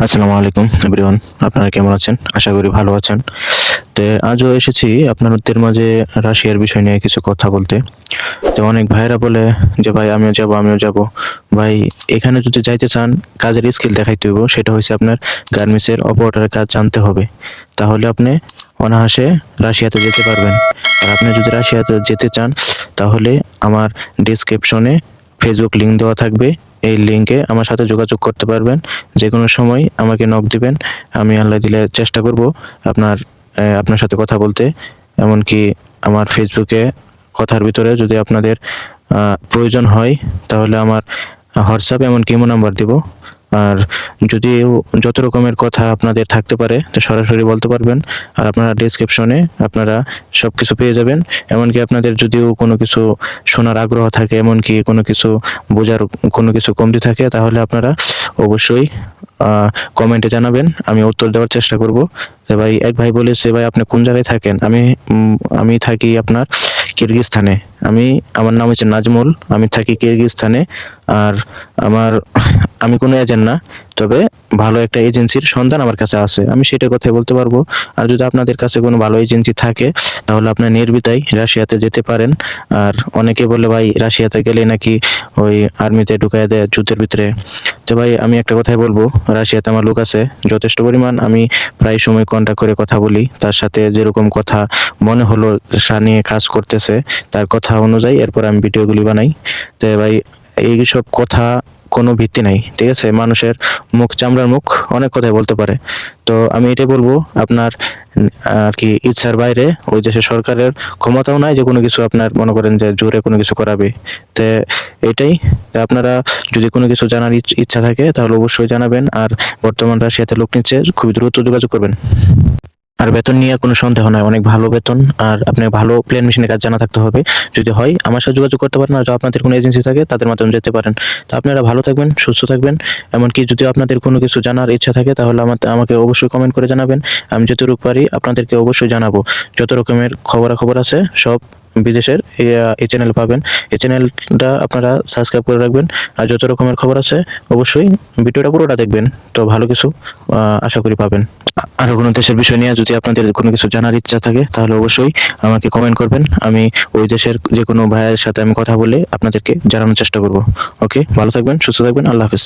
আসসালামু আলাইকুম এভরিওয়ান। আপনারা কেমন আছেন? আশা করি ভালো আছেন। তো আজও এসেছি আপনাদের মাঝে রাশিয়ার বিষয় নিয়ে কিছু কথা বলতে। তো অনেক ভাইয়েরা বলে যে ভাই আমিও যাবো, আমিও যাবো। ভাই এখানে যদি যাইতে চান কাজের স্কিল দেখাইতে হইব। সেটা হইছে আপনার গার্মেন্টসের অপারেটরের কাজ জানতে হবে। তাহলে আপনি অনায়াসে রাশিয়াতে যেতে পারবেন। আর আপনি যদি রাশিয়াতে যেতে চান তাহলে আমার ডেসক্রিপশনে ফেসবুক লিংক দেওয়া থাকবে। এই লিংকে আমার সাথে যোগাযোগ করতে পারবেন। যেকোনো সময় আমাকে নক দিবেন। আমি আল্লাহ দিলে চেষ্টা করব আপনার সাথে কথা বলতে। এমনকি আমার ফেসবুকে কথার ভিতরে যদি আপনাদের প্রয়োজন হয় তাহলে আমার হোয়াটসঅ্যাপ এমনকি ইমো নাম্বার দিব। আর যদিও যত রকমের কথা আপনাদের থাকতে পারে তো সরাসরি বলতে পারবেন। আর আপনারা ডেসক্রিপশনে আপনারা সবকিছু পেয়ে যাবেন। এমনকি আপনাদের যদিও কোনো কিছু শোনার আগ্রহ থাকে, এমনকি কোনো কিছু বোঝার কোনো কিছু কমতি থাকে, তাহলে আপনারা অবশ্যই কমেন্টে জানাবেন। আমি উত্তর দেওয়ার চেষ্টা করব। যে ভাই এক ভাই বলেছে ভাই আপনি কোন জায়গায় থাকেন? আমি থাকি আপনার কিরগিজস্তানে। আমার নাম হচ্ছে নাজমুল। আমি থাকি কিরগিজস্তানে। আর আমার আমি কোনো এজেন্ট না, তবে ভালো একটা এজেন্সির সন্ধান আমার কাছে আছে। আমি সেটার কথাই বলতে পারবো। আর যদি আপনাদের কাছে কোনো ভালো এজেন্সি থাকে তাহলে আপনার নির্দ্বিধায় রাশিয়াতে যেতে পারেন। আর অনেকে বলে ভাই রাশিয়াতে গেলে নাকি ওই আর্মিতে ঢুকায় দেয় যুদ্ধের ভিতরে। তো ভাই আমি একটা কথাই বলবো, রাশিয়াতে আমার লোক আছে যথেষ্ট পরিমাণ। আমি প্রায় সময় কন্টাক্ট করে কথা বলি, তার সাথে যেরকম কথা মনে হলো সে নিয়ে কাজ করতেছে তার কথা অনুযায়ী এরপর আমি ভিডিওগুলি বানাই। তো ভাই এইসব কথা কোনো ভিত্তি নাই, ঠিক আছে? মানুষের মুখ চামড়ার মুখ, অনেক কথাই বলতে পারে। তো আমি এটাই বলবো, আপনার আর কি ইচ্ছার বাইরে ওই দেশের সরকারের ক্ষমতাও নাই যে কোনো কিছু আপনার মনে করেন যে জোরে কোনো কিছু করাবে। তো এটাই। তা আপনারা যদি কোনো কিছু জানার ইচ্ছা থাকে তাহলে অবশ্যই জানাবেন। আর বর্তমান রাশিয়াতে লোক নিচ্ছে, খুবই দ্রুত যোগাযোগ করবেন। আর বেতন নিয়ে কোনো সন্দেহ নাই, অনেক ভালো বেতন। আর আপনি ভালো প্লেন মেশিনের কাজ জানা থাকতে হবে। যদি হয় আমার সাথে যোগাযোগ করতে পারেন। আর যদি আপনাদের কোনো এজেন্সি থাকে তাদের মাধ্যমে যেতে পারেন। তো আপনারা ভালো থাকবেন, সুস্থ থাকবেন। এমনকি যদি আপনাদের কোনো কিছু জানার ইচ্ছা থাকে তাহলে আমাকে অবশ্যই কমেন্ট করে জানাবেন। আমি যতটুকু পারি আপনাদেরকে অবশ্যই জানাবো। যত রকমের খবরাখবর আছে সব বিদেশের এই চ্যানেল পাবেন। এই চ্যানেলটা আপনারা সাবস্ক্রাইব করে রাখবেন। আর যত রকমের খবর আছে অবশ্যই ভিডিওটা পুরোটা দেখবেন। তো ভালো কিছু আশা করি পাবেন। আরো কোনো দেশের বিষয় নিয়ে যদি আপনাদের কোনো কিছু জানার ইচ্ছা থাকে তাহলে অবশ্যই আমাকে কমেন্ট করবেন। আমি ওই দেশের যে কোনো ভাইয়ের সাথে আমি কথা বলে আপনাদেরকে জানানোর চেষ্টা করব। ওকে, ভালো থাকবেন, সুস্থ থাকবেন। আল্লাহ হাফেজ।